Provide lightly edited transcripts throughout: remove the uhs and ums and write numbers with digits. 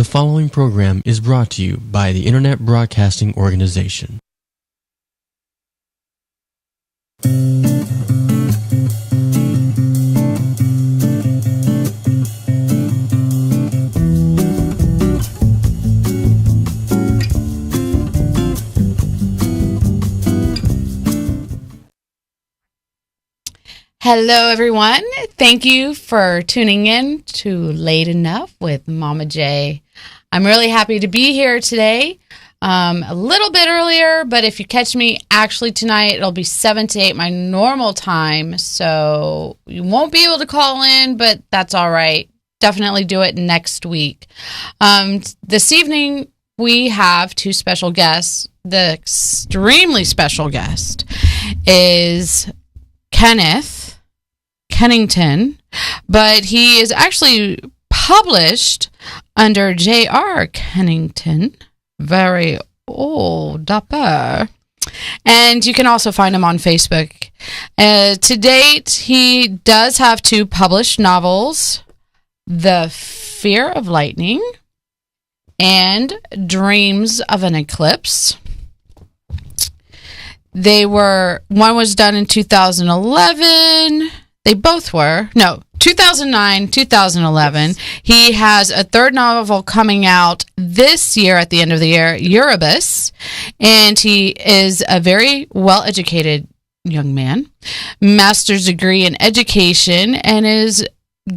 following program is brought to you by the Internet Broadcasting Organization. Hello, everyone. Thank you for tuning in to Late Enough with Mama J. I'm really happy to be here today. A little bit earlier, but if you catch me actually tonight, it'll be 7 to 8, my normal time. So you won't be able to call in, but that's all right. Definitely do it next week. This evening, we have two special guests. The extremely special guest is Kennington, but he is actually published under J.R. Kennington, very old dapper, and you can also find him on Facebook. To date, he does have 2 published novels, The Fear of Lightning and Dreams of an Eclipse. One was done in 2011. They both were. No, 2009, 2011. Yes. He has a 3rd novel coming out this year at the end of the year, Erebus. And he is a very well-educated young man, master's degree in education, and is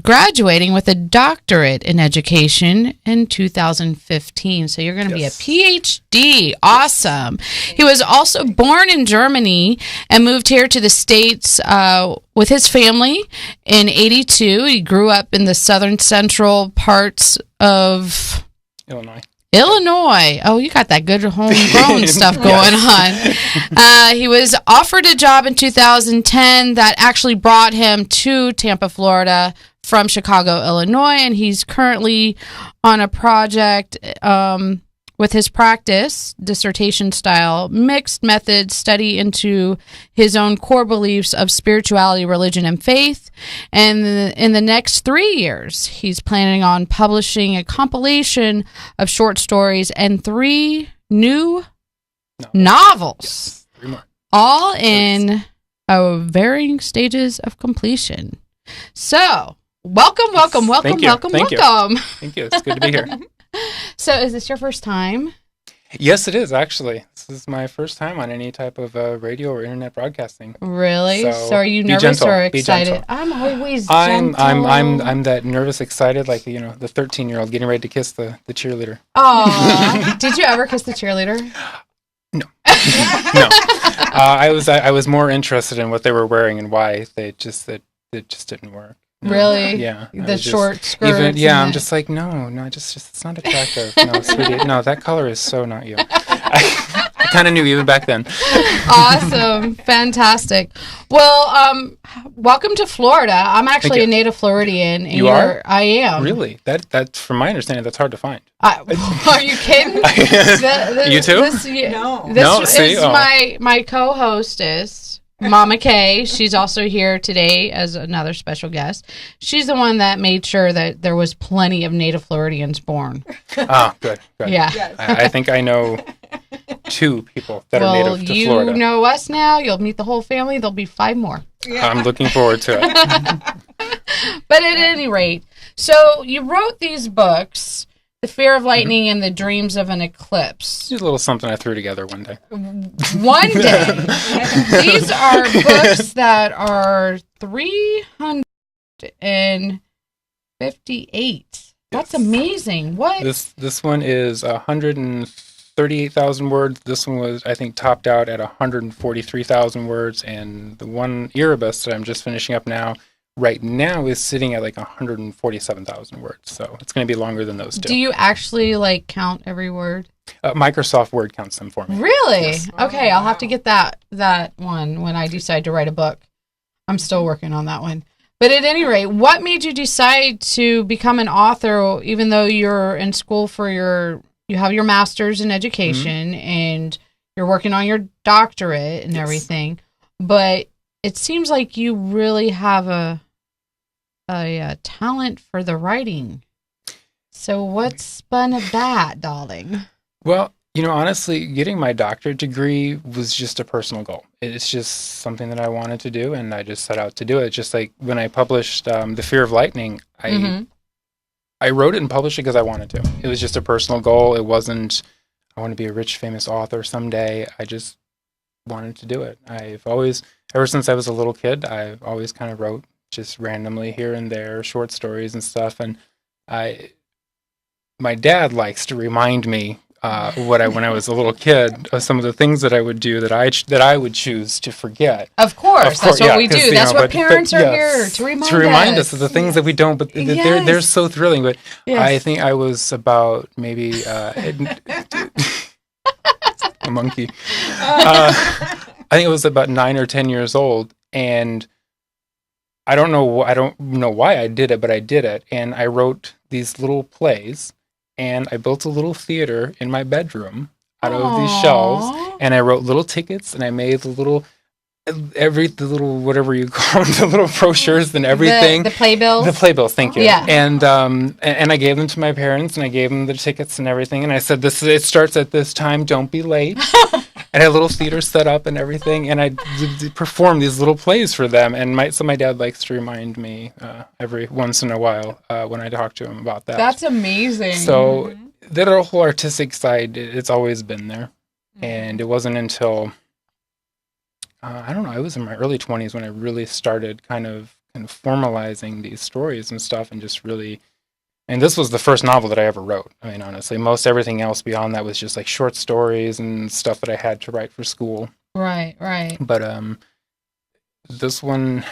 graduating with a doctorate in education in 2015. So you're going to be a PhD. Awesome. He was also born in Germany and moved here to the States with his family in 82. He grew up in the southern central parts of Illinois. Oh, you got that good homegrown stuff going on. He was offered a job in 2010 that actually brought him to Tampa, Florida from Chicago, Illinois, and he's currently on a project with his practice, dissertation style, mixed method study into his own core beliefs of spirituality, religion, and faith. And in the next 3 years, he's planning on publishing a compilation of short stories and 3 new novels, Yes, 3 more. All in varying stages of completion. So, welcome. Thank you. Thank you. It's good to be here. So, is this your first time? Yes, it is, actually. This is my first time on any type of radio or internet broadcasting. Really? So are you nervous or excited? I'm always gentle. I'm that nervous, excited, like, the 13-year-old getting ready to kiss the cheerleader. Oh, did you ever kiss the cheerleader? No. No. I was more interested in what they were wearing and why it just didn't work. No. Really? Yeah. The short skirts. I'm just like, no, just it's not attractive. No, sweetie, no, that color is so not you. I kind of knew even back then. Awesome. Fantastic. Well, welcome to Florida. I'm actually a native Floridian. And you are? I am. Really? That's from my understanding, that's hard to find. Are you kidding? You too? This is my co-hostess, Momma K. She's also here today as another special guest. She's the one that made sure that there was plenty of native Floridians born. Oh, good. Yeah. Yes. I think I know 2 people that are native to Florida. You know us now. You'll meet the whole family. There'll be 5 more. Yeah. I'm looking forward to it. But at any rate, so you wrote these books, The Fear of Lightning and The Dreams of an Eclipse. Just a little something I threw together one day. One day. These are books that are 358. That's amazing. What? This one is 138,000 words. This one was, I think, topped out at 143,000 words. And the one Erebus that I'm just finishing up right now is sitting at like 147,000 words. So it's going to be longer than those 2. Do you actually count every word? Microsoft Word counts them for me. Really? Yes. Okay, I'll have to get that one when I decide to write a book. I'm still working on that one. But at any rate, what made you decide to become an author, even though you're in school for you have your master's in education and you're working on your doctorate and everything, but it seems like you really have a talent for the writing So what's spun of that, darling? Well, honestly, getting my doctorate degree was just a personal goal. It's just something that I wanted to do, and I just set out to do it. Just like when I published The Fear of Lightning, I wrote it and published it because I wanted to. It was just a personal goal. It wasn't, I want to be a rich, famous author someday. I just wanted to do it. I've always, ever since I was a little kid, I've always kind of wrote just randomly here and there, short stories and stuff. And my dad likes to remind me when I was a little kid, some of the things that I would do that I would choose to forget. Of course, that's what we do. That's what parents are here to remind us of the things that we don't. But they're so thrilling. But I think I was about maybe a monkey. I think it was about 9 or 10 years old, and I don't know why I did it, but I did it, and I wrote these little plays. And I built a little theater in my bedroom out of these shelves, and I wrote little tickets, and I made the little whatever you call them, the little brochures and everything. The playbills? The playbills, thank you. Yeah. And I gave them to my parents, and I gave them the tickets and everything, and I said, it starts at this time, don't be late. And I had a little theater set up and everything, and I performed these little plays for them. And my dad likes to remind me every once in a while when I talk to him about that. That's amazing. So that whole artistic side, it's always been there. And it wasn't until, I don't know, I was in my early 20s when I really started kind of formalizing these stories and stuff, and just really. And this was the first novel that I ever wrote. I mean, honestly, most everything else beyond that was just like short stories and stuff that I had to write for school. Right. But this one,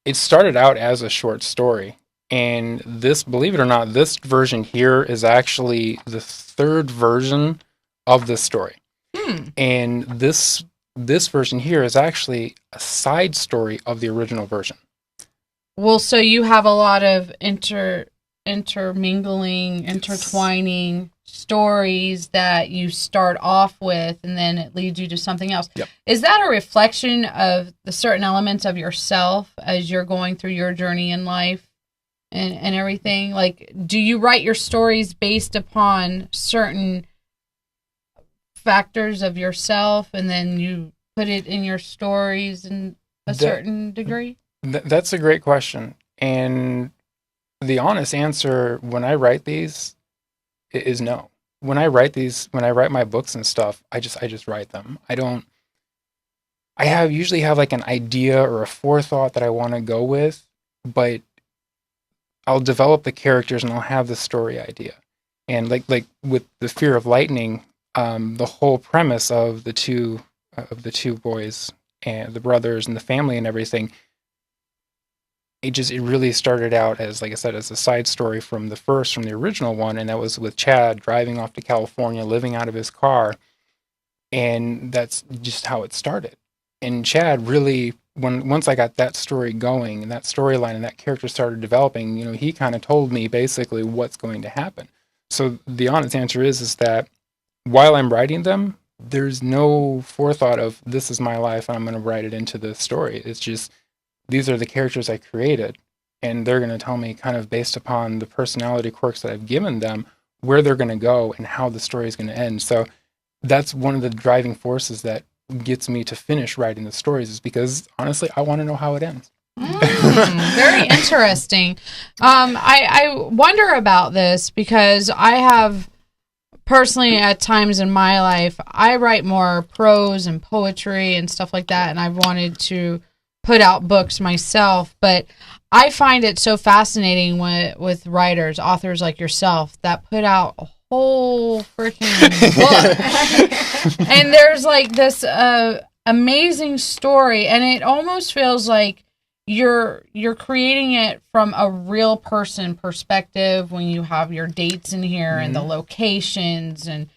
it started out as a short story. And this, believe it or not, this version here is actually the third version of this story. And this version here is actually a side story of the original version. Well, so you have a lot of intertwining stories that you start off with, and then it leads you to something else. Yep. Is that a reflection of the certain elements of yourself as you're going through your journey in life and everything? Like, do you write your stories based upon certain factors of yourself, and then you put it in your stories in a certain degree? That's a great question. And the honest answer when I write these is no. When I write my books and stuff, I just write them. I usually have like an idea or a forethought that I want to go with, but I'll develop the characters and I'll have the story idea. And like with The Fear of Lightning, the whole premise of the two boys and the brothers and the family and everything, it really started out as, like I said, as a side story from the original one, and that was with Chad driving off to California, living out of his car, and that's just how it started. And Chad really, once I got that story going and that storyline and that character started developing, he kind of told me basically what's going to happen. So the honest answer is that while I'm writing them, there's no forethought of this is my life and I'm going to write it into the story. It's just, these are the characters I created, and they're going to tell me kind of based upon the personality quirks that I've given them, where they're going to go and how the story is going to end. So that's one of the driving forces that gets me to finish writing the stories, is because, honestly, I want to know how it ends. Very interesting. I wonder about this because I have personally at times in my life, I write more prose and poetry and stuff like that, and I've wanted to put out books myself, but I find it so fascinating with writers, authors like yourself that put out a whole freaking book. And there's like this amazing story, and it almost feels like you're creating it from a real person perspective when you have your dates in here and the locations and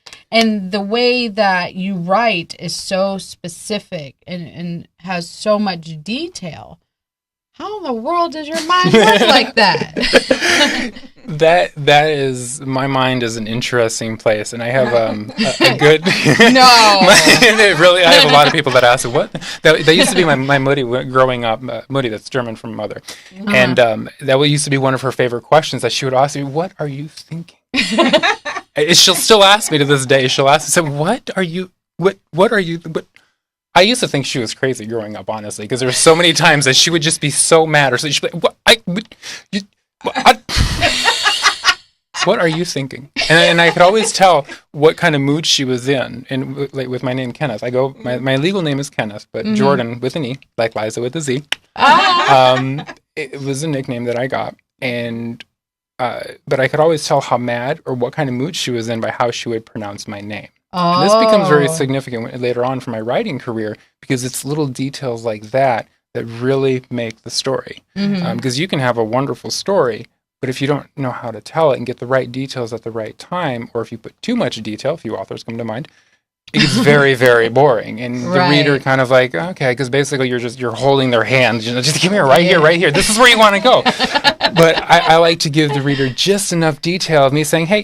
the way that you write is so specific and has so much detail. How in the world does your mind work like that? That is, my mind is an interesting place, and I have a good. No, really, I have a lot of people that ask what. That used to be my Mutti growing up. Mutti, that's German from mother, and that used to be one of her favorite questions that she would ask me. What are you thinking? She'll still ask me to this day. She'll ask me, so what are you, what are you, what? I used to think she was crazy growing up, honestly, because there were so many times that she would just be so mad, or so she'd be like, what are you thinking? And I could always tell what kind of mood she was in. And like with my name Kenneth, I go, my legal name is Kenneth, but Jordan with an E, like Liza with a Z. It was a nickname that I got, and but I could always tell how mad or what kind of mood she was in by how she would pronounce my name. Oh. And this becomes very significant later on for my writing career, because it's little details like that that really make the story. Because you can have a wonderful story, but if you don't know how to tell it and get the right details at the right time, or if you put too much detail, a few authors come to mind, it gets very, very boring. And the reader kind of like, okay, because basically you're holding their hand, just give me right here. This is where you want to go. But I like to give the reader just enough detail of me saying, hey,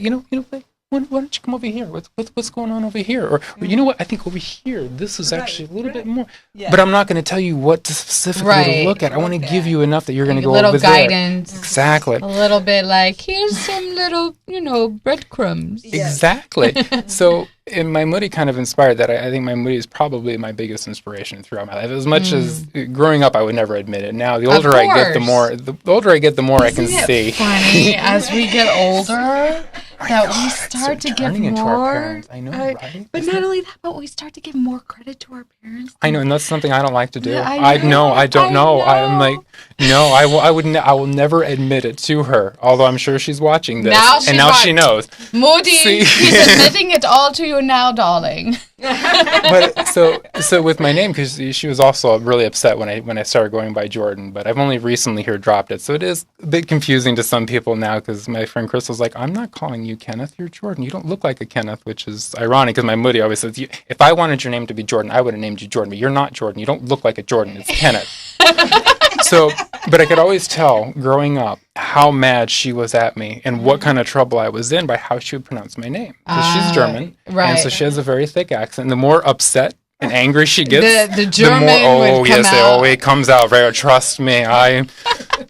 why don't you come over here? What's going on over here? Or you know what? I think over here, this is actually a little bit more. Yeah. But I'm not going to tell you what to specifically to look at. I want to give you enough that you're going to go over there. A little guidance. Exactly. A little bit like, here's some little, breadcrumbs. Yes. Exactly. So my Moody kind of inspired that. I think my Moody is probably my biggest inspiration throughout my life. As much as growing up, I would never admit it. Now, the older I get, the more I can see. Funny as we get older. That we start to give more. Our parents. I know, right? But not only that, but we start to give more credit to our parents. I know, and that's something I don't like to do. Yeah, I don't know. I'm like, no, I will never admit it to her. Although I'm sure she's watching this, now she knows. Moody, he's admitting it all to you now, darling. But so with my name, because she was also really upset when I started going by Jordan, but I've only recently dropped it, so it is a bit confusing to some people now. Because my friend Crystal's like, I'm not calling you Kenneth, you're Jordan. You don't look like a Kenneth, which is ironic because my Moody always says, if I wanted your name to be Jordan, I would have named you Jordan, but you're not Jordan. You don't look like a Jordan. It's Kenneth. So, but I could always tell growing up how mad she was at me and what kind of trouble I was in by how she would pronounce my name. Because she's German, and so she has a very thick accent. The more upset and angry she gets, the German it comes out. Very, trust me,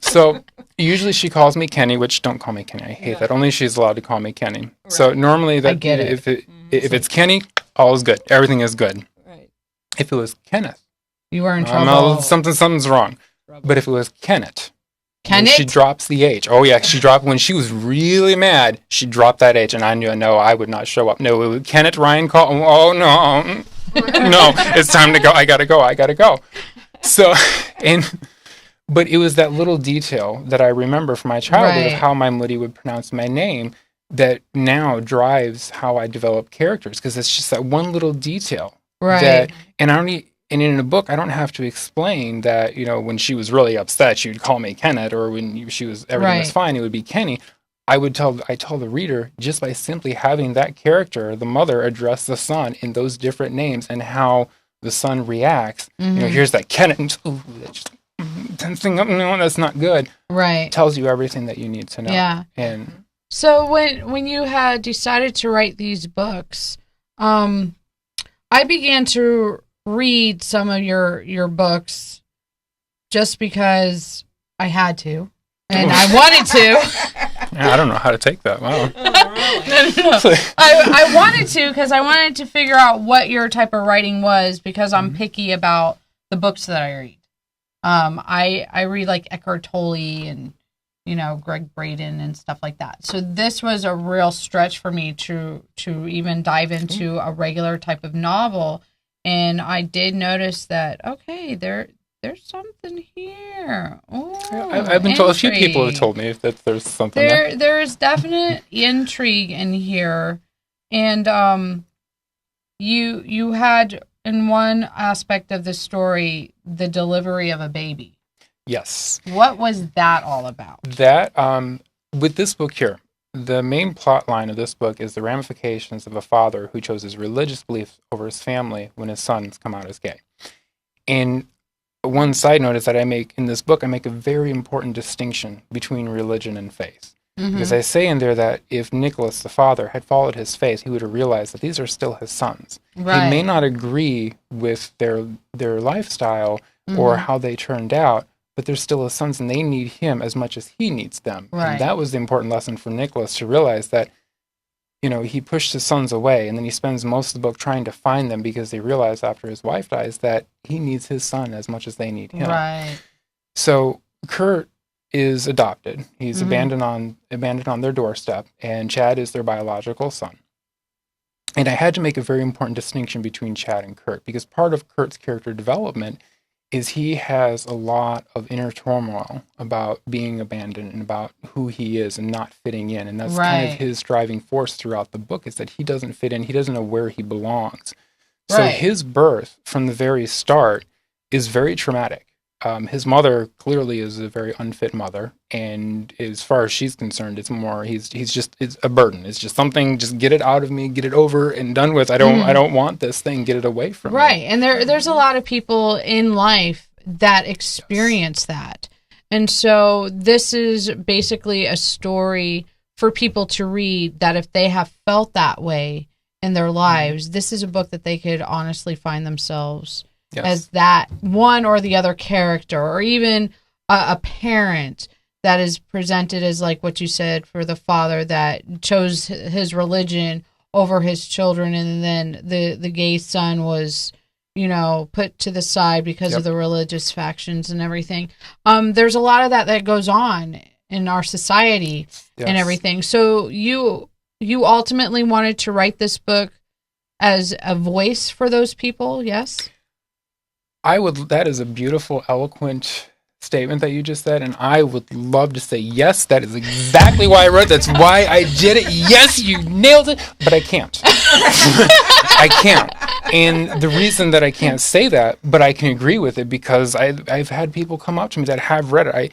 So usually she calls me Kenny, which don't call me Kenny. I hate that. Only she's allowed to call me Kenny. Right. So normally that if it's Kenny, all is good. Everything is good. Right. If it was Kenneth, you were in trouble. Something's wrong. But if it was Kenneth, she drops the H. Oh yeah, she dropped when she was really mad. She dropped that H, and I knew I would not show up. No, it was Kenneth Ryan call. Oh no, no, it's time to go. I gotta go. So, but it was that little detail that I remember from my childhood of how my Moody would pronounce my name that now drives how I develop characters, because it's just that one little detail. Right. And in a book, I don't have to explain that, when she was really upset, she would call me Kenneth, or when everything was fine, it would be Kenny. I tell the reader, just by simply having that character, the mother, address the son in those different names and how the son reacts. Here's that Kenneth, and just tensing up, no, that's not good. Right. Tells you everything that you need to know. Yeah. And so when you had decided to write these books, I began to read some of your books just because I had to and I wanted to. Yeah, I don't know how to take that. Wow. No. I wanted to because I wanted to figure out what your type of writing was, because I'm picky about the books that I read. I read like Eckhart Tolle and Greg Braden and stuff like that. So this was a real stretch for me to even dive into a regular type of novel. And I did notice that, okay, there's something here. Oh, I've been told, a few people have told me that there's something there. There is definite intrigue in here. And you had, in one aspect of the story, the delivery of a baby. Yes. What was that all about? That, with this book here, the main plot line of this book is the ramifications of a father who chose his religious beliefs over his family when his sons come out as gay. And one side note is that I make a very important distinction between religion and faith. Because I say in there that if Nicholas, the father, had followed his faith, he would have realized that these are still his sons. Right. He may not agree with their lifestyle or how they turned out, but they're still his sons, and they need him as much as he needs them. Right. And that was the important lesson for Nicholas, to realize that he pushed his sons away, and then he spends most of the book trying to find them because they realize after his wife dies that he needs his son as much as they need him. Right. So Kurt is adopted. He's abandoned on their doorstep, and Chad is their biological son. And I had to make a very important distinction between Chad and Kurt, because part of Kurt's character development is he has a lot of inner turmoil about being abandoned and about who he is and not fitting in. And that's kind of his driving force throughout the book, is that he doesn't fit in. He doesn't know where he belongs. So his birth from the very start is very traumatic. His mother clearly is a very unfit mother, and as far as she's concerned, it's more it's a burden. It's just something. Just get it out of me, get it over and done with. I don't want this thing. Get it away from me. Right, and there's a lot of people in life that experience that, and so this is basically a story for people to read, that if they have felt that way in their lives, this is a book that they could honestly find themselves as that one or the other character, or even a parent that is presented as, like what you said, for the father that chose his religion over his children, and then the gay son was, put to the side because of the religious factions and everything. There's a lot of that goes on in our society and everything. So you ultimately wanted to write this book as a voice for those people, yes? That is a beautiful, eloquent statement that you just said, and I would love to say, yes, that is exactly why I wrote it. That's why I did it. Yes, you nailed it, but I can't. I can't. And the reason that I can't say that, but I can agree with it, because I've had people come up to me that have read it.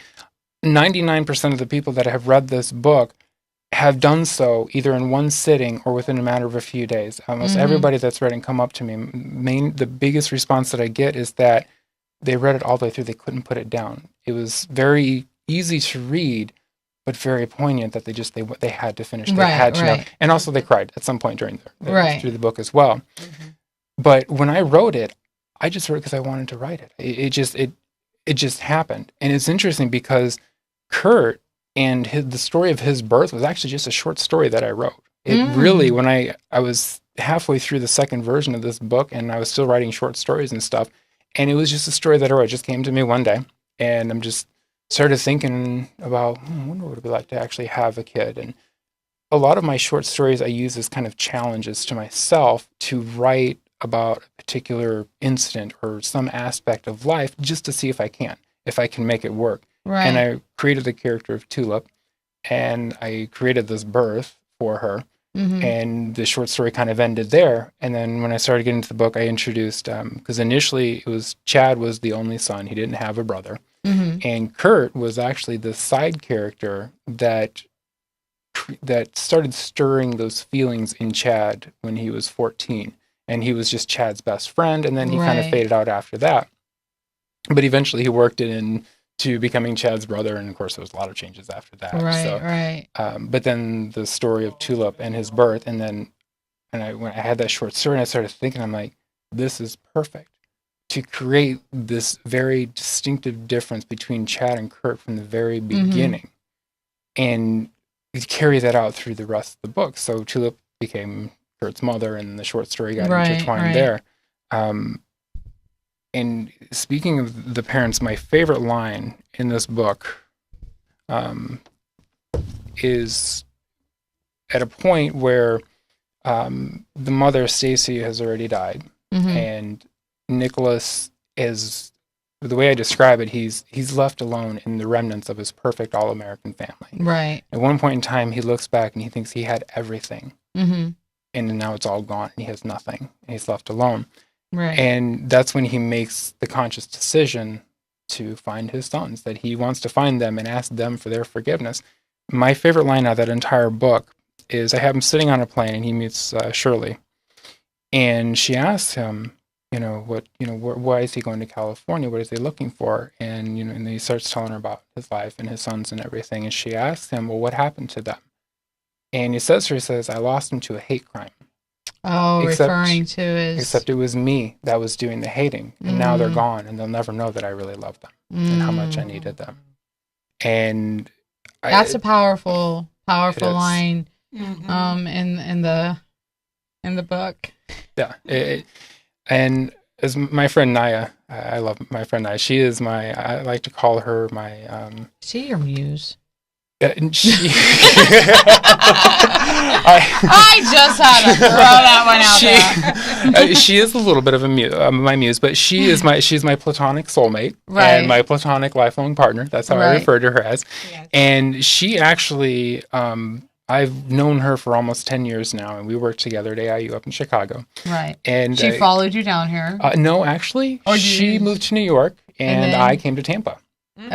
99% of the people that have read this book have done so either in one sitting or within a matter of a few days. Almost everybody that's read it come up to me. The biggest response that I get is that they read it all the way through. They couldn't put it down. It was very easy to read, but very poignant that they had to finish. They had to know. And also they cried at some point during through the book as well. But when I wrote it, I just wrote it because I wanted to write it. It just happened. And it's interesting because Kurt and the story of his birth was actually just a short story that I wrote. It really, when I was halfway through the second version of this book, and I was still writing short stories and stuff, and it was just a story that I wrote. It just came to me one day, and I'm just started thinking about, I wonder what it would be like to actually have a kid. And a lot of my short stories I use as kind of challenges to myself to write about a particular incident or some aspect of life, just to see if I can make it work. Right. And I created the character of Tulip, and I created this birth for her, and the short story kind of ended there. And then when I started getting into the book, I introduced, because initially Chad was the only son. He didn't have a brother. And Kurt was actually the side character that started stirring those feelings in Chad when he was 14. And he was just Chad's best friend, and then he kind of faded out after that. But eventually he worked it into becoming Chad's brother, and of course there was a lot of changes after that. But then the story of Tulip and his birth, when I had that short story, and I started thinking, I'm like, this is perfect to create this very distinctive difference between Chad and Kurt from the very beginning, and carry that out through the rest of the book. So Tulip became Kurt's mother, and the short story got intertwined there. And speaking of the parents, my favorite line in this book is at a point where the mother, Stacy, has already died, and Nicholas is, the way I describe it, he's left alone in the remnants of his perfect all-American family. Right. At one point in time, he looks back and he thinks he had everything, and now it's all gone, and he has nothing, and he's left alone. Right. And that's when he makes the conscious decision to find his sons, that he wants to find them and ask them for their forgiveness. My favorite line out of that entire book is, I have him sitting on a plane, and he meets Shirley, and she asks him, why is he going to California? What is he looking for? And and he starts telling her about his life and his sons and everything. And she asks him, well, what happened to them? And he says to her, I lost them to a hate crime. Oh, referring to his... Except it was me that was doing the hating. And now they're gone, and they'll never know that I really loved them and how much I needed them. And that's a powerful line. in the book. Yeah. And as my friend Naya, I love my friend Naya. She is I like to call her my. Is she your muse? And she, I just had to throw that one out there. She is a little bit of my muse, but she's my platonic soulmate Right. and my platonic lifelong partner. That's how I Right. refer to her as. Yes. And she actually, I've known her for almost 10 years now, and we worked together at AIU up in Chicago. Right. And She followed you down here. no, actually, Or did she you- moved to New York, and then- I came to Tampa.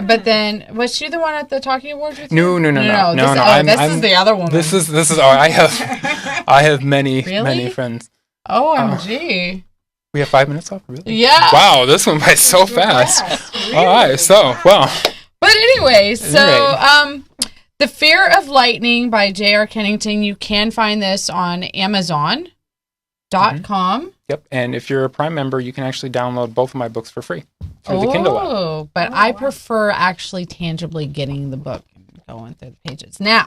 But then, was she the one at the Talking Awards with you? No. This is the other woman. This is. Oh, I have many Really? friends. OMG. We have 5 minutes left, really? Yeah. Wow, this went by so fast. All right, so But anyway, so Right. The Fear of Lightning by J.R. Kennington, you can find this on Amazon.com. Yep. And if you're a Prime member, you can actually download both of my books for free through the Kindle app. Oh, but I prefer actually tangibly getting the book and going through the pages. Now,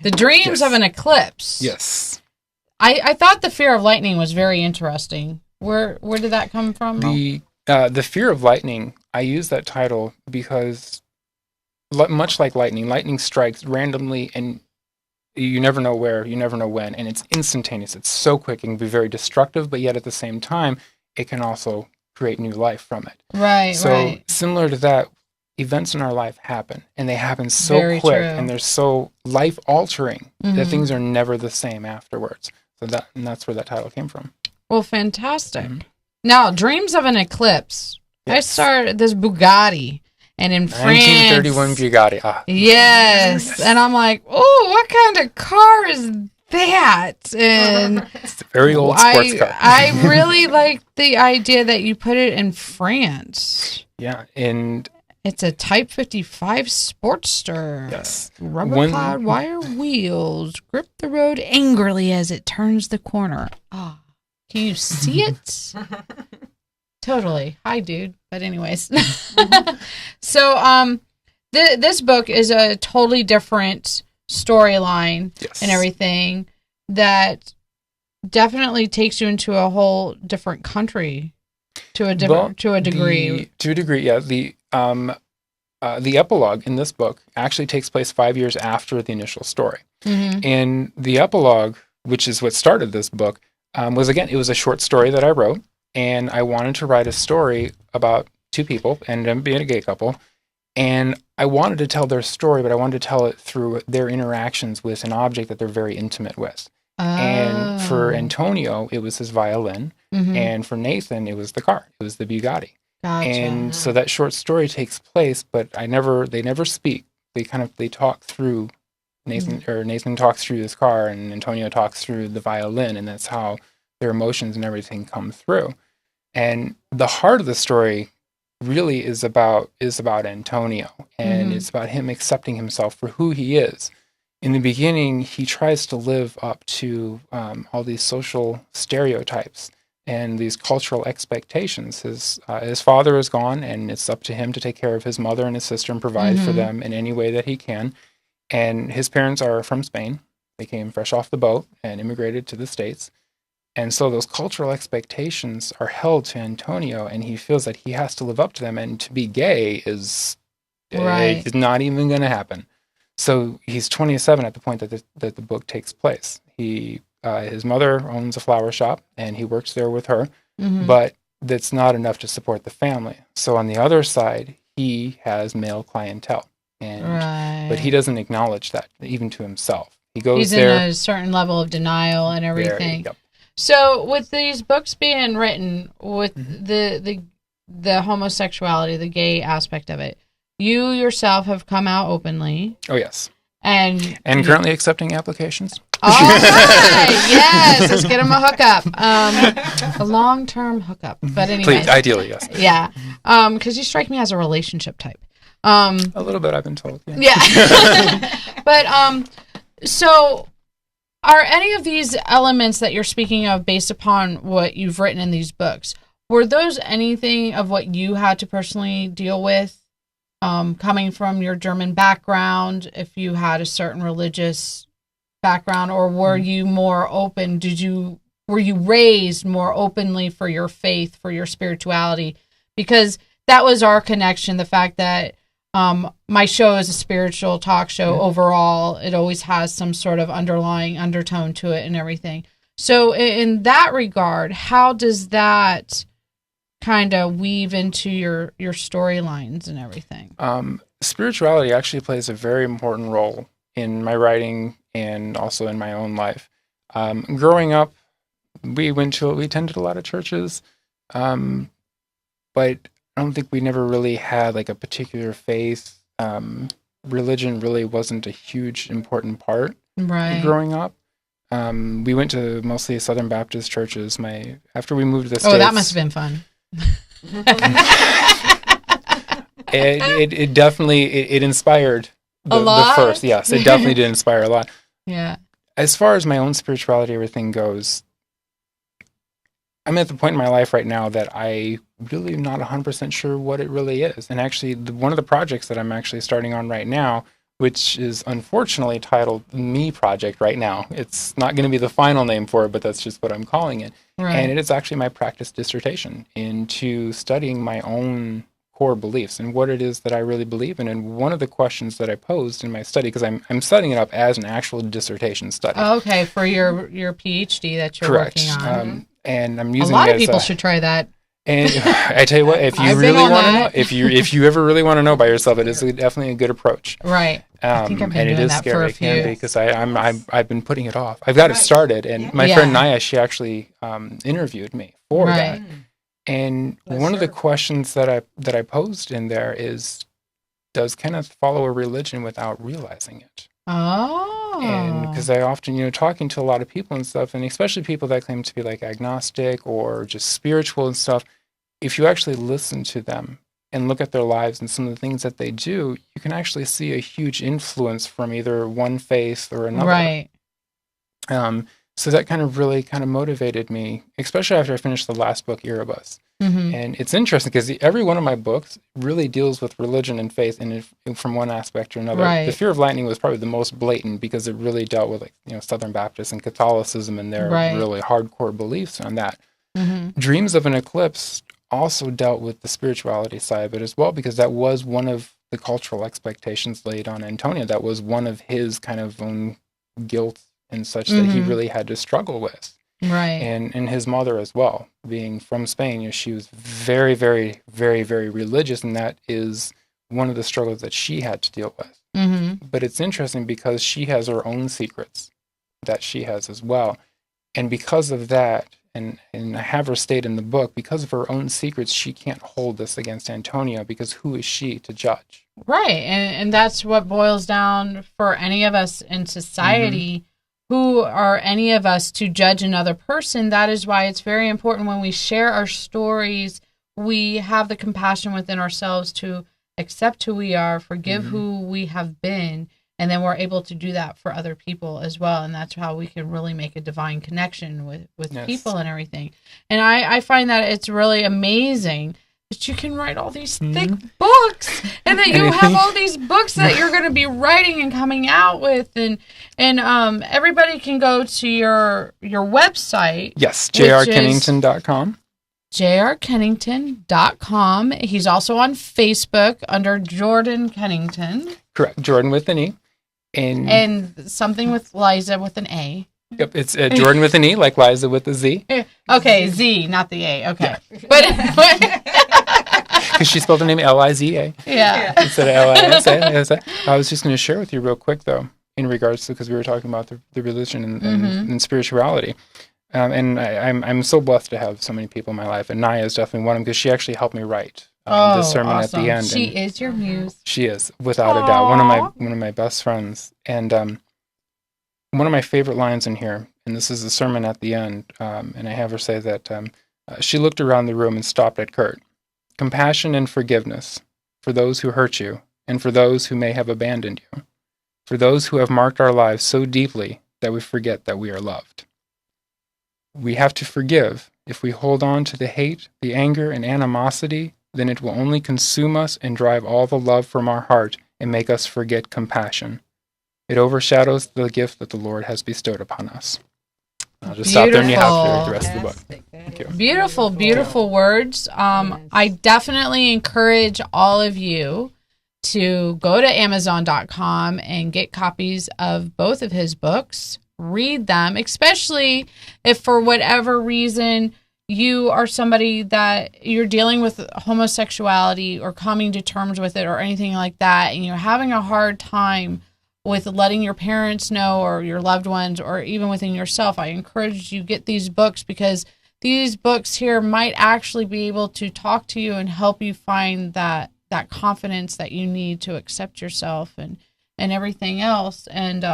The Dreams Yes. of an Eclipse. Yes. I thought The Fear of Lightning was very interesting. Where did that come from? The Fear of Lightning, I use that title because much like lightning strikes randomly and you never know where, you never know when, and it's instantaneous. It's so quick and can be very destructive, but yet at the same time, it can also create new life from it. Right, So right. similar to that, events in our life happen, and they happen so Very quick, true. and they're so life-altering Mhm. that things are never the same afterwards. So that's where that title came from. Well, fantastic. Mhm. Now, Dreams of an Eclipse. I Yes. started this Bugatti, and in 1931 France. Bugatti. Yes. And I'm like, oh, what kind of car is that? And It's a very old sports car. I really like the idea that you put it in France. Yeah, and It's a Type 55 Sportster. yes. Rubber-clad wire wheels grip the road angrily as it turns the corner. Ah, can you see it? Totally. Hi, dude. But anyways, so this book is a totally different storyline Yes. and everything that definitely takes you into a whole different country to a different to a degree. To a degree, yeah. The epilogue in this book actually takes place 5 years after the initial story. Mhm. And the epilogue, which is what started this book, it was a short story that I wrote, and I wanted to write a story about two people and them being a gay couple, and I wanted to tell their story, but I wanted to tell it through their interactions with an object that they're very intimate with. And for Oh. Antonio, it was his violin, Mhm. and for Nathan, it was the car. It was the Bugatti. Gotcha. And so that short story takes place, but they never speak. They talk through Nathan talks through his car and Antonio talks through the violin, and that's how their emotions and everything come through. And the heart of the story really is about Antonio, and Mhm. it's about him accepting himself for who he is. In the beginning, he tries to live up to all these social stereotypes and these cultural expectations. His father is gone, and it's up to him to take care of his mother and his sister and provide for Mhm. them in any way that he can. And his parents are from Spain. They came fresh off the boat and immigrated to the States. And so those cultural expectations are held to Antonio, and he feels that he has to live up to them. And to be gay is Right. it's not even going to happen. So he's 27 at the point that the book takes place. His mother owns a flower shop, and he works there with her, Mhm. but that's not enough to support the family. So on the other side, he has male clientele, but he doesn't acknowledge that even to himself. He goes He's there. in a certain level of denial and everything. Yep. So, with these books being written with Mm-hmm. the homosexuality, the gay aspect of it, you yourself have come out openly, Oh yes, and currently accepting applications. all right, yes, let's get him a hookup, a long-term hookup. But anyway, Please, ideally, yes. yeah, because you strike me as a relationship type. A little bit, I've been told. Yeah. Yeah. But so are any of these elements that you're speaking of based upon what you've written in these books? Were those anything of what you had to personally deal with coming from your German background, if you had a certain religious background, or were you more open? Were you raised more openly for your faith, for your spirituality? Because that was our connection. The fact that my show is a spiritual talk show overall. It always has some sort of underlying undertone to it and everything. So in that regard, how does that kind of weave into your storylines and everything? Spirituality actually plays a very important role in my writing and also in my own life. Growing up, we attended a lot of churches, but I don't think we never really had like a particular faith. Religion really wasn't a huge important part growing up. We went to mostly Southern Baptist churches. After we moved to the States. Oh, that must have been fun. It definitely inspired the first. Yes, it definitely did inspire a lot. Yeah. As far as my own spirituality, everything goes, I'm at the point in my life right now that I really am not 100% sure what it really is. And actually, one of the projects that I'm actually starting on right now, which is unfortunately titled Me Project right now. It's not going to be the final name for it, but that's just what I'm calling it. Right. And it is actually my practice dissertation into studying my own core beliefs and what it is that I really believe in. And one of the questions that I posed in my study, because I'm setting it up as an actual dissertation study. Okay, for your PhD that you're working on. And I'm using a lot it of people should try that. And I tell you what, if you really want to know, if you ever really want to know by yourself, it is definitely a good approach. Right. I think I've been doing that for a few. It can be because I've been putting it off. I've got it started, and my friend Naya, she actually interviewed me for that. And one of the questions that I posed in there is, does Kenneth follow a religion without realizing it? Oh. And because I often, talking to a lot of people and stuff, and especially people that claim to be like agnostic or just spiritual and stuff, if you actually listen to them and look at their lives and some of the things that they do, you can actually see a huge influence from either one faith or another. Right. So that really motivated me, especially after I finished the last book, Erebus. Mm-hmm. And it's interesting because every one of my books really deals with religion and faith from one aspect or another. Right. The Fear of Lightning was probably the most blatant because it really dealt with Southern Baptists and Catholicism and their really hardcore beliefs on that. Mm-hmm. Dreams of an Eclipse also dealt with the spirituality side of it as well, because that was one of the cultural expectations laid on Antonio. That was one of his kind of own guilt and such that he really had to struggle with. Right. And his mother as well, being from Spain, she was very, very, very, very religious, and that is one of the struggles that she had to deal with. Mm-hmm. But it's interesting because she has her own secrets that she has as well. And because of that, and I have her state in the book, because of her own secrets, she can't hold this against Antonio, because who is she to judge? Right. And that's what boils down for any of us in society. Mm-hmm. Who are any of us to judge another person? That is why it's very important when we share our stories, we have the compassion within ourselves to accept who we are, forgive who we have been, and then we're able to do that for other people as well. And that's how we can really make a divine connection with people and everything. And I find that it's really amazing that you can write all these thick books, and that you have all these books that you're going to be writing and coming out with, and everybody can go to your website. Yes, jrkennington.com. jrkennington.com. He's also on Facebook under Jordan Kennington. Correct, Jordan with an E. And something with Liza with an A. Yep, it's Jordan with an E, like Liza with a Z. Okay, Z, not the A. Okay. Yeah. But because she spelled her name Liza. Yeah. Instead of Lisa. I was just going to share with you real quick, though, in regards to, because we were talking about the religion and spirituality. And I'm so blessed to have so many people in my life. And Naya is definitely one of them, because she actually helped me write the sermon awesome. at the end. She is your muse. She is, without a doubt, one of my best friends. And one of my favorite lines in here, and this is the sermon at the end, and I have her say that she looked around the room and stopped at Kurt. Compassion and forgiveness for those who hurt you, and for those who may have abandoned you, for those who have marked our lives so deeply that we forget that we are loved. We have to forgive. If we hold on to the hate, the anger, and animosity, then it will only consume us and drive all the love from our heart and make us forget compassion. It overshadows the gift that the Lord has bestowed upon us. I'll just stop there and you have to read the rest of the book. Thank you. Beautiful, beautiful words. I definitely encourage all of you to go to Amazon.com and get copies of both of his books. Read them, especially if for whatever reason you are somebody that you're dealing with homosexuality or coming to terms with it or anything like that, and you're having a hard time with letting your parents know or your loved ones or even within yourself. I encourage you get these books, because these books here might actually be able to talk to you and help you find that confidence that you need to accept yourself and everything else. And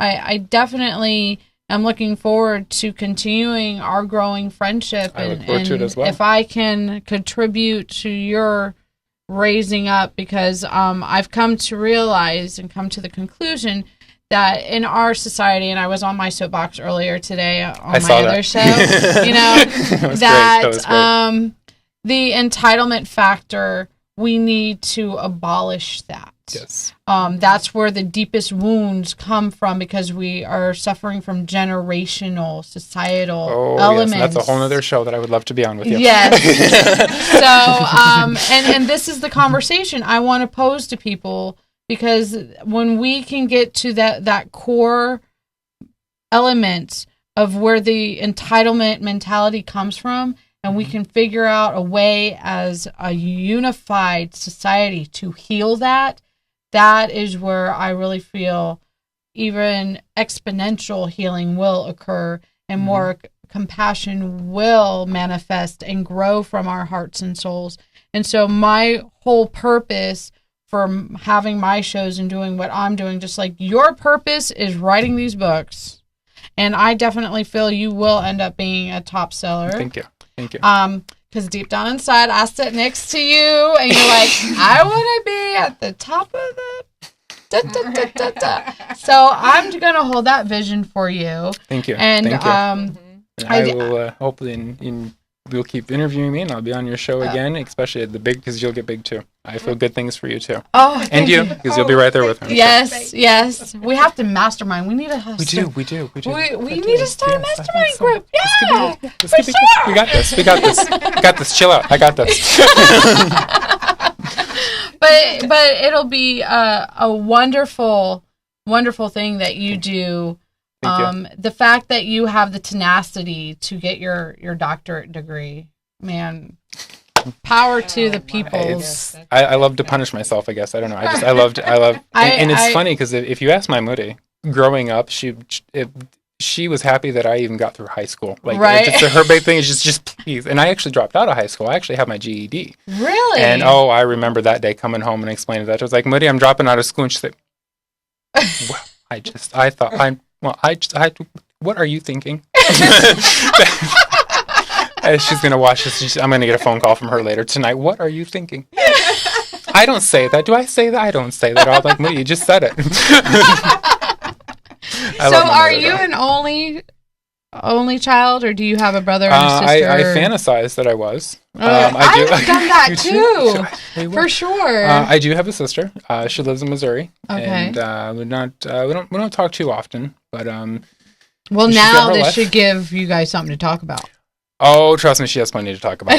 I definitely am looking forward to continuing our growing friendship. I look forward to it as well. If I can contribute to your raising up, because I've come to realize and come to the conclusion that in our society, and I was on my soapbox earlier today on my other show, that the entitlement factor, we need to abolish that. Yes. That's where the deepest wounds come from, because we are suffering from generational, societal elements. Yes, that's a whole other show that I would love to be on with you. Yes. So, and this is the conversation I want to pose to people, because when we can get to that core element of where the entitlement mentality comes from, and we can figure out a way as a unified society to heal that, that is where I really feel even exponential healing will occur, and more compassion will manifest and grow from our hearts and souls. And so my whole purpose for having my shows and doing what I'm doing, just like your purpose is writing these books, and I definitely feel you will end up being a top seller. Thank you. Thank you. Because deep down inside, I sit next to you, and you're like, I want to be at the top of the da, da, da, da, da. So I'm going to hold that vision for you. Thank you. And Thank you. I will hopefully you'll keep interviewing me, and I'll be on your show again, especially at the big, because you'll get big too. I feel good things for you too. Oh, and you, because you'll be right there with me. Yes, yes. We have to mastermind. We need a. We do. We need to start a mastermind group. Yeah, for sure. We got this. We got this. Chill out. I got this. But it'll be a wonderful, wonderful thing that you do. The fact that you have the tenacity to get your doctorate degree, man. Power to the peoples. I love to punish myself, I guess. I don't know. I love, and it's funny because if you ask my Moody, growing up, she was happy that I even got through high school. Like, right? Her big thing is just please. And I actually dropped out of high school. I actually have my GED. Really? And I remember that day coming home and explaining that. I was like, Moody, I'm dropping out of school. And she said, what are you thinking? She's going to watch this. I'm going to get a phone call from her later tonight. What are you thinking? I don't say that. Do I say that? I don't say that. I'm like, Moody, you just said it. So are you an only child, or do you have a brother and a sister? I fantasize that I was. I've done that too, for sure. I do have a sister. She lives in Missouri. Okay. And we don't talk too often, but well, now this should give you guys something to talk about. Oh, trust me, she has plenty to talk about.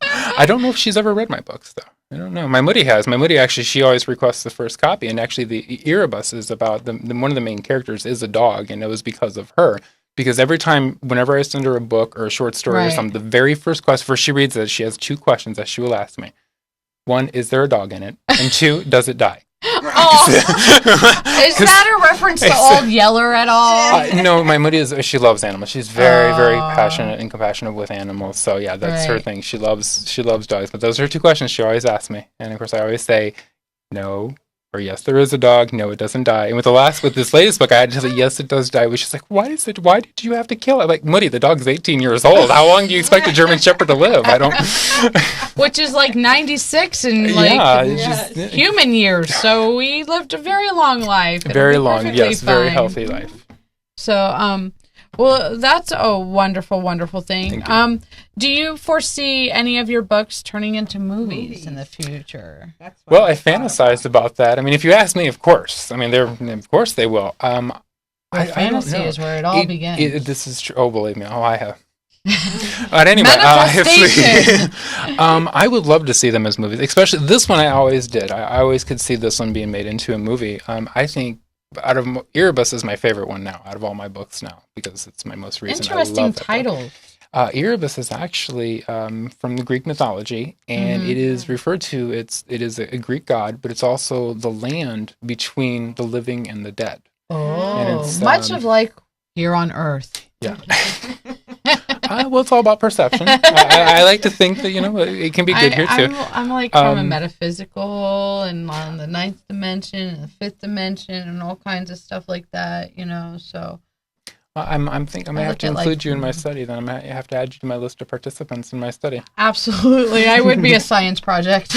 I don't know if she's ever read my books, though. I don't know. My Moody has. My Moody, actually, she always requests the first copy. And actually, the Erebus is about, one of the main characters is a dog. And it was because of her. Because every time, whenever I send her a book or a short story or something, the very first question, first she reads it, she has two questions that she will ask me. One, is there a dog in it? And two, does it die? Oh, is that a reference to Old Yeller at all? No, my Moody she loves animals. She's very, very passionate and compassionate with animals. So yeah, that's her thing. She loves dogs. But those are her two questions she always asks me. And of course, I always say no, or yes, there is a dog. No, it doesn't die. And with this latest book, I had to say yes, it does die. Which is like, why did you have to kill it? Like, Moody, the dog's 18 years old. How long do you expect a German Shepherd to live? I don't. Which is like 96 in human years. So we lived a very long life. Very long, yes, very healthy life. So, Well, that's a wonderful, wonderful thing. Thank you. Do you foresee any of your books turning into movies in the future? Well, I fantasized about that. I mean, if you ask me, of course. I mean, of course they will. Fantasy I don't know. is where it all begins. This is true. Oh, believe me. Oh, I have. But anyway, Manifestation. I would love to see them as movies. Especially this one, I always did. I always could see this one being made into a movie. I think out of Erebus is my favorite one now, out of all my books now, because it's my most recent. Interesting title. Erebus is actually from the Greek mythology, and it is referred to. It is a Greek god, but it's also the land between the living and the dead. Oh, much of like here on Earth. Yeah. Well, it's all about perception. I like to think that it can be good here too. I'm like from a metaphysical and on the ninth dimension and the fifth dimension and all kinds of stuff like that. So. I'm thinking I might have to include you in my study. Then I might have to add you to my list of participants in my study. Absolutely, I would be a science project.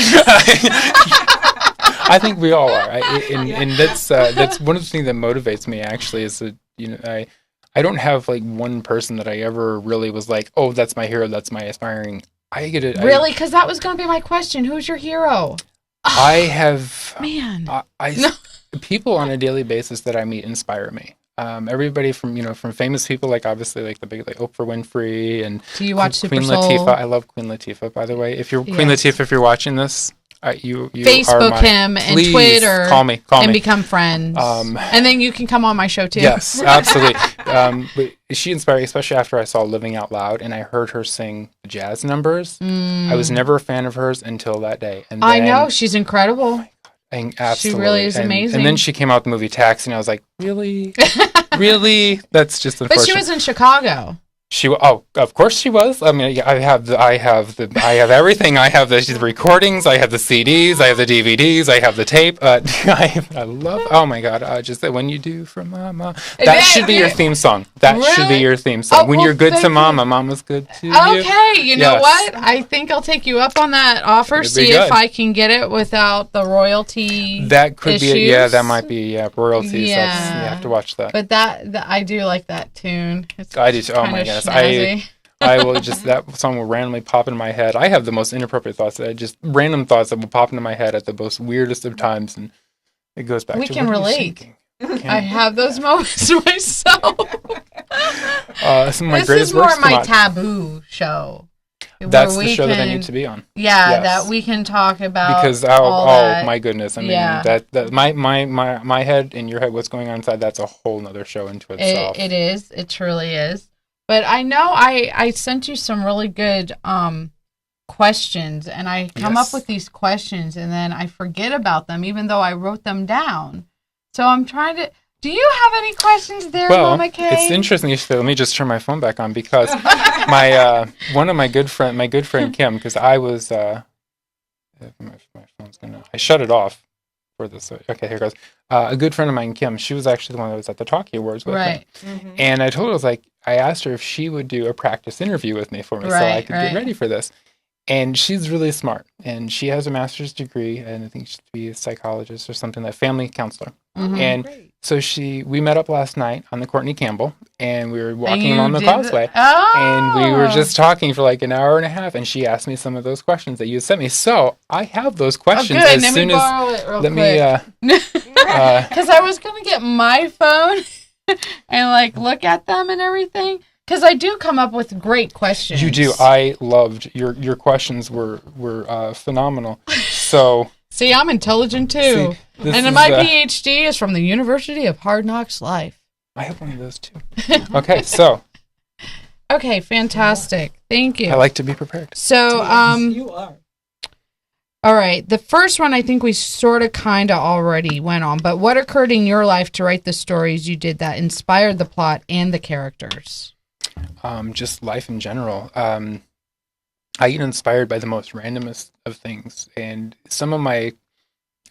I think we all are, and that's one of the things that motivates me. Actually, is that I don't have like one person that I ever really was like, oh, that's my hero, that's my aspiring. I get it. Really, because that was going to be my question. Who's your hero? I have No. People on a daily basis that I meet inspire me. Everybody from famous people, like obviously like the big like Oprah Winfrey and do you watch Queen Super Soul? Latifah. I love Queen Latifah, by the way. If you're Queen Latifah, if you're watching this, you Facebook him and Twitter. Call me, and become friends. And then you can come on my show too. Yes, absolutely. But she inspired me, especially after I saw Living Out Loud and I heard her sing the jazz numbers. I was never a fan of hers until that day. And then, I know, she's incredible. Absolutely. She really is amazing. And then she came out with the movie Taxi, and I was like, really? Really? That's just unfortunate. But she was in Chicago. Of course she was. I mean, I have everything. I have the recordings. I have the CDs. I have the DVDs. I have the tape. I love. Oh my God! Just that when you do for Mama, that should be your theme song. That should be your theme song. When you're good to Mama, Mama's good to you. Okay, you know what? I think I'll take you up on that offer. See if I can get it without the royalty. That could issues. be. Yeah, that might be. Yeah, royalties. Yeah. You have to watch that. But that I do like that tune. I do too. Oh my goodness. I will just, that song will randomly pop in my head. I have the most inappropriate thoughts, random thoughts that will pop into my head at the most weirdest of times, and it goes back to we can relate. I have those moments myself. This is more my taboo show. That's the show that I need to be on. Yeah, yes. That we can talk about. Because my goodness, I mean that my head and your head, what's going on inside, that's a whole nother show into itself. It is. It truly is. But I know I sent you some really good questions, and I come up with these questions, and then I forget about them, even though I wrote them down. So I'm trying to. Do you have any questions there, Mama Kay? It's interesting you say. Let me just turn my phone back on because my good friend Kim, because I was my phone's gonna. I shut it off for this. Okay, here goes. A good friend of mine, Kim, she was actually the one that was at the Talkie Awards with me. And I told her, I asked her if she would do a practice interview with me so I could get ready for this. And she's really smart, and she has a master's degree, and I think she'd be a psychologist or something, like family counselor. And so we met up last night on the Courtney Campbell, and we were walking along the causeway, and we were just talking for like an hour and a half, and she asked me some of those questions that you sent me. So I have those questions as soon as let me because I was gonna get my phone and look at them and everything. Because I do come up with great questions. You do. I loved your questions were phenomenal. So see, I'm intelligent too, and my PhD is from the University of Hard Knocks Life. I have one of those too. Okay, so. Okay, fantastic. Thank you. I like to be prepared. So, you are. All right. The first one I think we sort of kind of already went on, but what occurred in your life to write the stories you did that inspired the plot and the characters? Just life in general. I get inspired by the most randomest of things, and a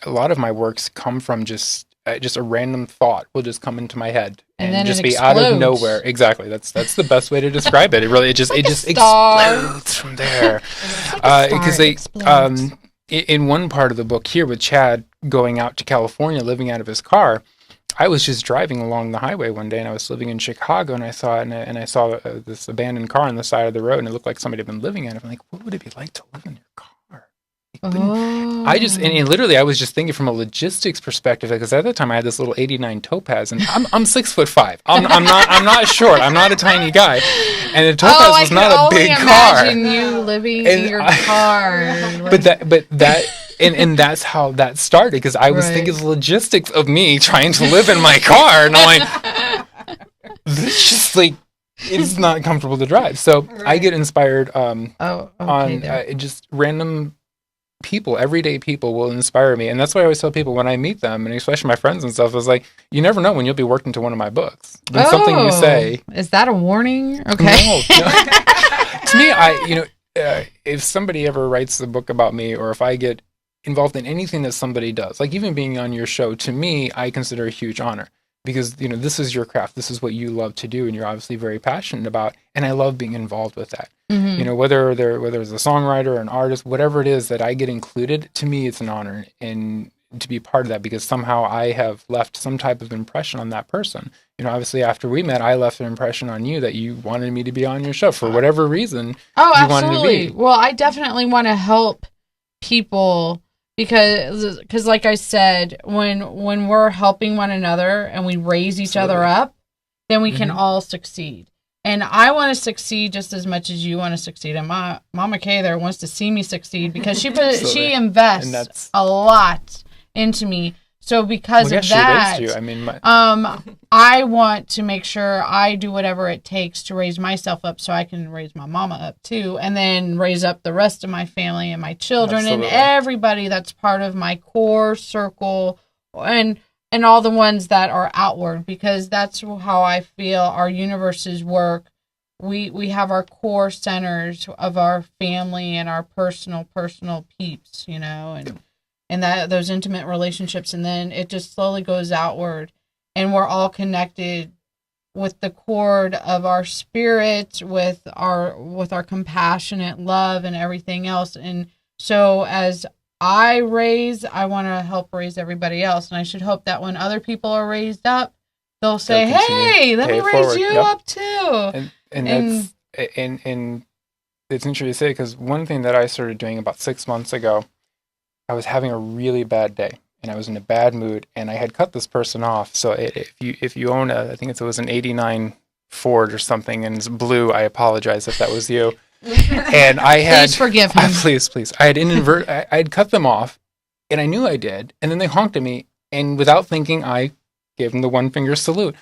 lot of my works come from just a random thought will just come into my head and just be out of nowhere. Exactly. That's the best way to describe it. It just explodes from there. Because in one part of the book here with Chad going out to California, living out of his car, I was just driving along the highway one day, and I was living in Chicago, and I saw it, and I saw this abandoned car on the side of the road, and it looked like somebody had been living in it. I'm like, what would it be like to live in your car? I just, and literally, I was just thinking from a logistics perspective, because at that time I had this little '89 Topaz, and I'm 6'5". I'm not short. I'm not a tiny guy, and the Topaz was not a big car. Imagine you living in your car. And that's how that started, because I was thinking the logistics of me trying to live in my car, and I'm like, it's just like, it's not comfortable to drive. So I get inspired on just random people, everyday people will inspire me. And that's why I always tell people when I meet them, and especially my friends and stuff, is like, you never know when you'll be worked into one of my books. When something you say. Is that a warning? Okay. No. To me, if somebody ever writes a book about me, or if I get involved in anything that somebody does, like even being on your show, to me, I consider a huge honor. Because, this is your craft. This is what you love to do, and you're obviously very passionate about. And I love being involved with that. Mm-hmm. Whether it's a songwriter or an artist, whatever it is that I get included, to me, it's an honor and to be part of that, because somehow I have left some type of impression on that person. Obviously after we met, I left an impression on you that you wanted me to be on your show for whatever reason. Oh, absolutely. Wanted to be. Well, I definitely want to help people. Because like I said, when we're helping one another and we raise each other up, then we can all succeed. And I want to succeed just as much as you want to succeed. And my Mama Kay there wants to see me succeed, because she invests a lot into me. So because of that, I want to make sure I do whatever it takes to raise myself up, so I can raise my mama up too, and then raise up the rest of my family and my children and everybody that's part of my core circle, and all the ones that are outward, because that's how I feel our universes work. We have our core centers of our family and our personal peeps, and that those intimate relationships, and then it just slowly goes outward, and we're all connected with the cord of our spirit, with our compassionate love and everything else. And so as I want to help raise everybody else, and I should hope that when other people are raised up, they'll say, "Hey, let me raise you up too." And it's interesting to say, because one thing that I started doing about 6 months ago, I was having a really bad day, and I was in a bad mood, and I had cut this person off. So if you own I think it was an '89 Ford or something, and it's blue, I apologize if that was you. And I had please forgive him. Please. I had cut them off, and I knew I did, and then they honked at me, and without thinking, I gave them the one finger salute.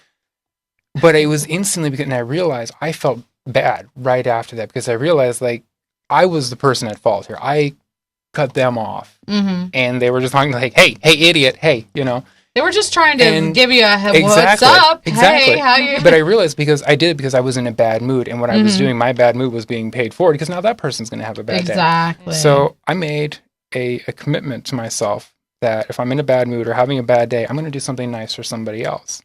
But it was instantly, because, and I realized I felt bad right after that, because I realized like I was the person at fault here. I cut them off, and they were just talking like, "Hey, idiot! Hey, They were just trying to give you a what's up? Exactly. Hey, how you?" But I realized because I was in a bad mood, and what I was doing, my bad mood was being paid forward, because now that person's going to have a bad day. Exactly. So I made a commitment to myself that if I'm in a bad mood or having a bad day, I'm going to do something nice for somebody else.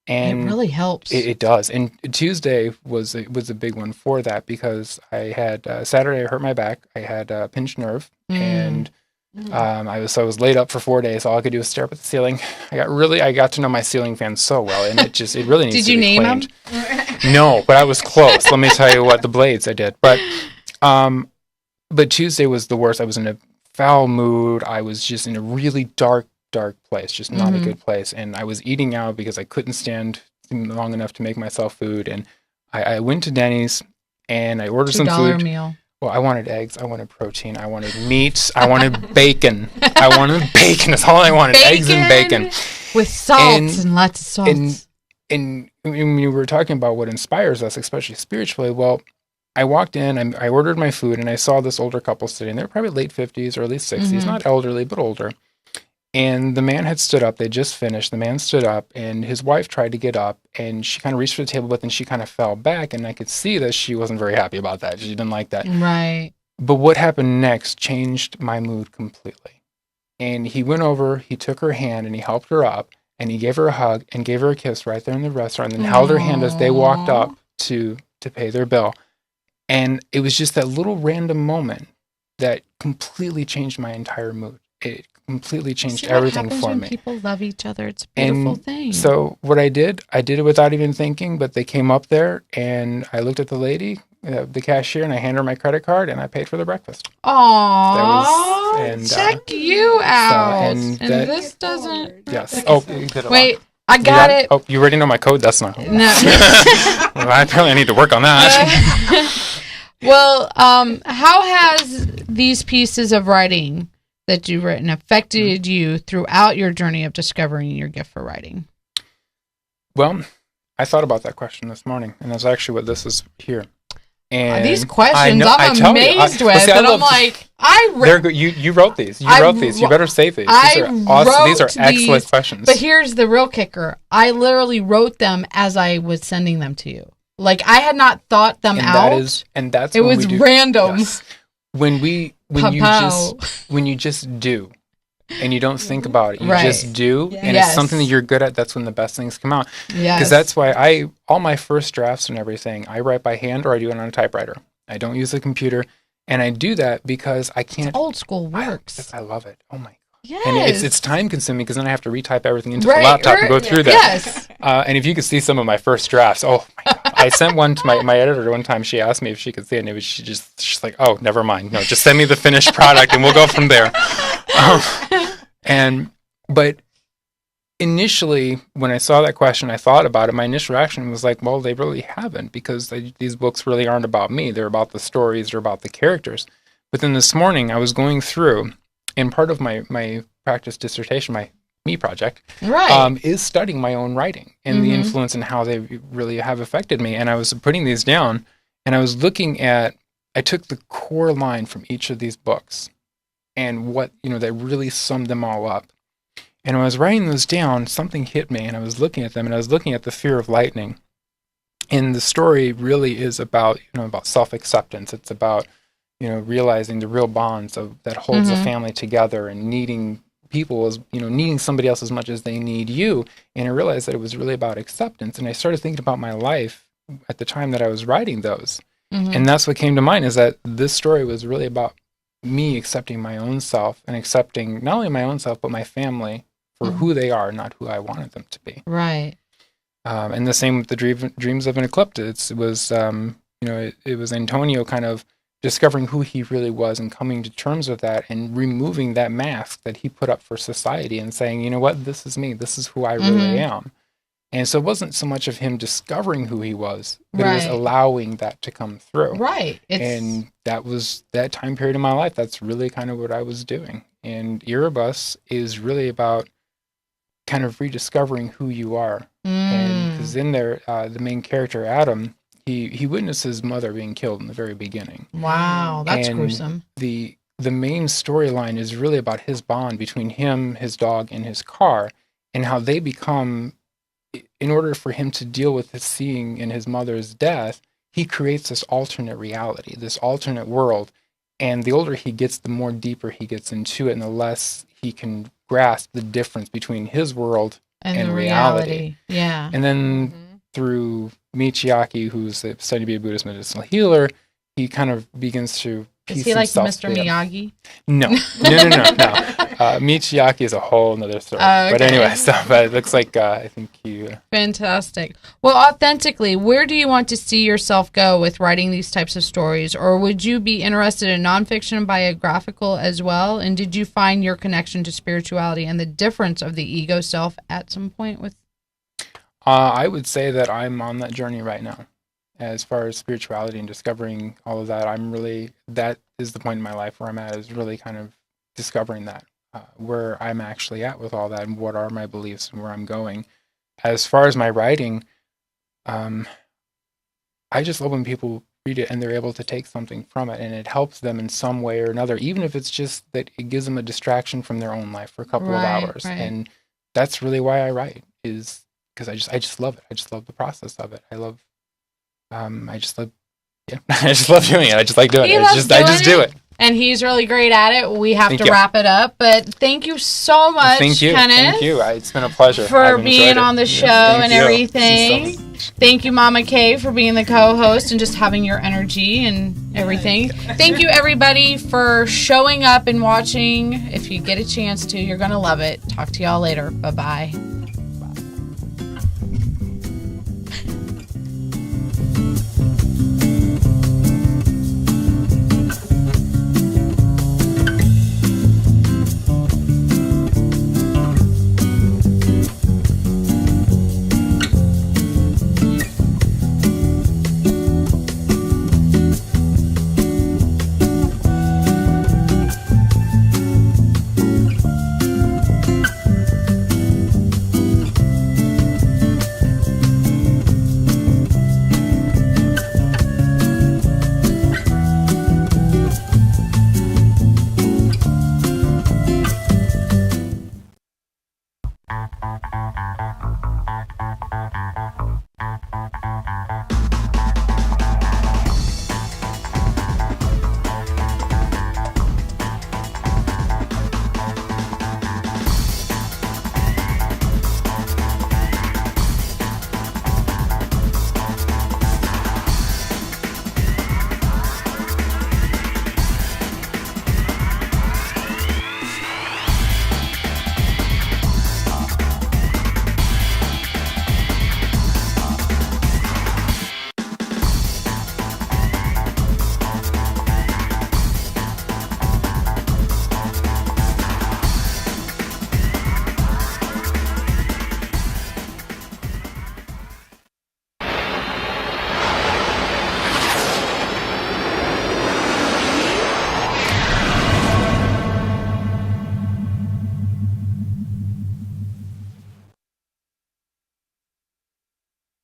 And it really helps. It does. And Tuesday was a big one for that, because I had Saturday I hurt my back. I had a pinched nerve, and I was laid up for 4 days. All I could do was stare up at the ceiling. I got to know my ceiling fan so well, and it really needs to be cleaned. Did you name him? No, but I was close. Let me tell you what, the blades I did. But Tuesday was the worst. I was in a foul mood. I was just in a really dark place, just not a good place. And I was eating out because I couldn't stand long enough to make myself food. And I went to Denny's and I ordered some food. $2 meal. Well, I wanted eggs. I wanted protein. I wanted meat. I wanted bacon. That's all I wanted. Eggs and bacon. With salt and lots of salt. And when we were talking about what inspires us, especially spiritually, well, I walked in, I ordered my food, and I saw this older couple sitting there, probably late 50s or at least 60s, not elderly, but older. And the man had stood up. They just finished. The man stood up, and his wife tried to get up, and she kind of reached for the table, but then she kind of fell back, and I could see that she wasn't very happy about that. She didn't like that. Right. But what happened next changed my mood completely. And he went over, he took her hand, and he helped her up, and he gave her a hug and gave her a kiss right there in the restaurant, and then held her hand as they walked up to pay their bill. And it was just that little random moment that completely changed my entire mood. it completely changed See what everything happens for when me. people love each other. It's a beautiful And thing. so what I did it without even thinking, but they came up there and I looked at the lady, the cashier, and I handed her my credit card and I paid for the breakfast. Aww, and, check you out. and And that- this doesn't. Yes. Oh, you did it Wait, wrong. I got it. Oh, you already know my code? That's not. No. Well, I apparently need to work on that. Well, how has these pieces of writing that you've written affected you throughout your journey of discovering your gift for writing? Well, I thought about that question this morning, and that's actually what this is here. And These questions I I'm tell you, amazed with, see, and I'm like, they're good. You wrote these. You wrote these. You better save these. These are awesome. These are excellent questions. But here's the real kicker. I literally wrote them as I was sending them to you. Like, I had not thought them out. That's it when was we do, random. Yes. When you just do, and you don't think about it, you just do, and it's something that you're good at. That's when the best things come out. Because that's why all my first drafts and everything, I write by hand or I do it on a typewriter. I don't use a computer, and I do that because I can't. It's old school works. I love it. Oh my. Yes. And it's time consuming because then I have to retype everything into the laptop and go through that. Yes. And if you could see some of my first drafts, oh my God. I sent one to my editor one time. She asked me if she could see it, and she's like, oh, never mind. No, just send me the finished product and we'll go from there. But initially, when I saw that question, I thought about it. My initial reaction was like, well, they really haven't, because these books really aren't about me. They're about the stories. They're about the characters. But then this morning, I was going through, and part of my practice dissertation, my me project, is studying my own writing and the influence and how they really have affected me. And I was putting these down, and I was looking at, I took the core line from each of these books and what, that really summed them all up. And when I was writing those down, something hit me, and I was looking at them, and I was looking at the fear of lightning. And the story really is about, about self-acceptance. It's about, realizing the real bonds that holds a family together, and needing people as, needing somebody else as much as they need you. And I realized that it was really about acceptance. And I started thinking about my life at the time that I was writing those. And that's what came to mind, is that this story was really about me accepting my own self, and accepting not only my own self, but my family for who they are, not who I wanted them to be. Right. And the same with the dreams of an ecliptic. It was, it was Antonio kind of discovering who he really was and coming to terms with that, and removing that mask that he put up for society, and saying, you know what, this is me. This is who I really am. And so it wasn't so much of him discovering who he was, but it was allowing that to come through. Right. And that was that time period in my life. That's really kind of what I was doing. And Erebus is really about kind of rediscovering who you are. And because in there, the main character, Adam, he witnessed his mother being killed in the very beginning. Wow, that's gruesome. The main storyline is really about his bond between him, his dog, and his car, and how they become, in order for him to deal with his seeing in his mother's death, he creates this alternate reality, this alternate world. And the older he gets, the more deeper he gets into it, and the less he can grasp the difference between his world and reality. Yeah. And then through Michiaki, who's studying to be a Buddhist medicinal healer, he kind of begins to piece Is he like himself Mr. Miyagi? No. Michiaki is a whole nother story. But anyway, but it looks like I think you... Fantastic. Well, authentically, where do you want to see yourself go with writing these types of stories? Or would you be interested in nonfiction and biographical as well? And did you find your connection to spirituality and the difference of the ego self at some point with... I would say that I'm on that journey right now. As far as spirituality and discovering all of that, that is the point in my life where I'm at, is really kind of discovering that, where I'm actually at with all that, and what are my beliefs and where I'm going. As far as my writing, I just love when people read it and they're able to take something from it, and it helps them in some way or another, even if it's just that it gives them a distraction from their own life for a couple of hours. And that's really why I write, is because I just love it. I just love the process of it. I just love doing it. I just like doing it. I just do it. and he's really great at it. We have Thank to you. wrap it up, but thank you so much, Thank you. Kenneth. Thank you. It's been a pleasure. For I've being enjoyed it. on the show Thank and you. everything. Thank you, Mama Kay, for being the co-host and just having your energy and everything. Thank you, everybody, for showing up and watching. If you get a chance to, you're going to love it. Talk to y'all later. Bye-bye.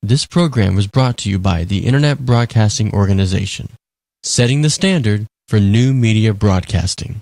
This program was brought to you by the Internet Broadcasting Organization, setting the standard for new media broadcasting.